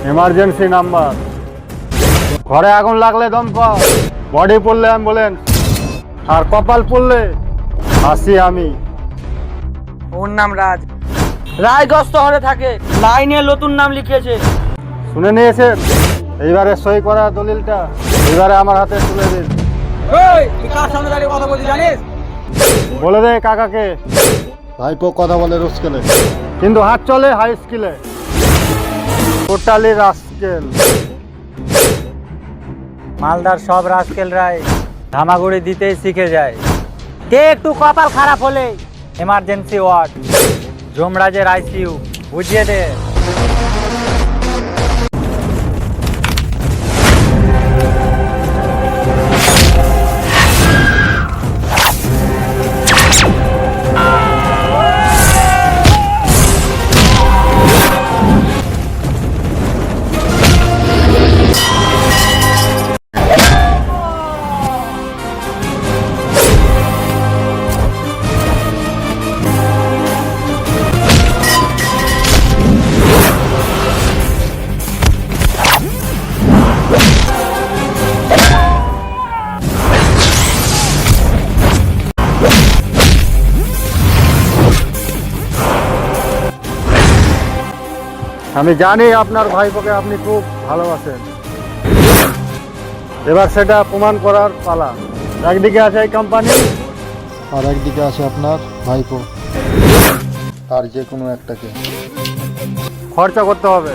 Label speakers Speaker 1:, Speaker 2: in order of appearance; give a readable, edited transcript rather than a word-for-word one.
Speaker 1: Emergency number. ঘরে আগুন লাগলে দমকল, বডি পড়লে অ্যাম্বুলেন্স, আর কপাল পড়লে আসি আমি।
Speaker 2: ওর নাম রাজ, রায়গঞ্জ শহরে থাকে, লাইনে নতুন নাম লিখিয়েছে।
Speaker 1: শুনে নিয়েছেন? এইবারে সই করা দলিলটা এইবারে আমার হাতে তুলে দিন।
Speaker 2: তুই কার সামনে দাঁড়িয়ে কথা বলছিস জানিস?
Speaker 1: বলে দে কাকাকে। ভাইপো কথা বলে রোস্কেলে, কিন্তু হাত চলে হাই স্কিলে। Totally rascal.
Speaker 2: মালদার সব রাজকেলরাই ধামাগুড়ি দিতেই শিখে যায়। কে একটু কপাল খারাপ হলে এমার্জেন্সি ওয়ার্ড, যমরাজের আইসিইউ, বুঝিয়ে দে।
Speaker 1: আমি জানি আপনার ভাইপোকে আপনি খুব ভালোবাসেন। এবার সেটা প্রমাণ করার পালা। একদিকে আছে এই কোম্পানি, আর একদিকে আছে আপনার ভাইপো। আর যে কোনো একটাকে খরচা করতে হবে।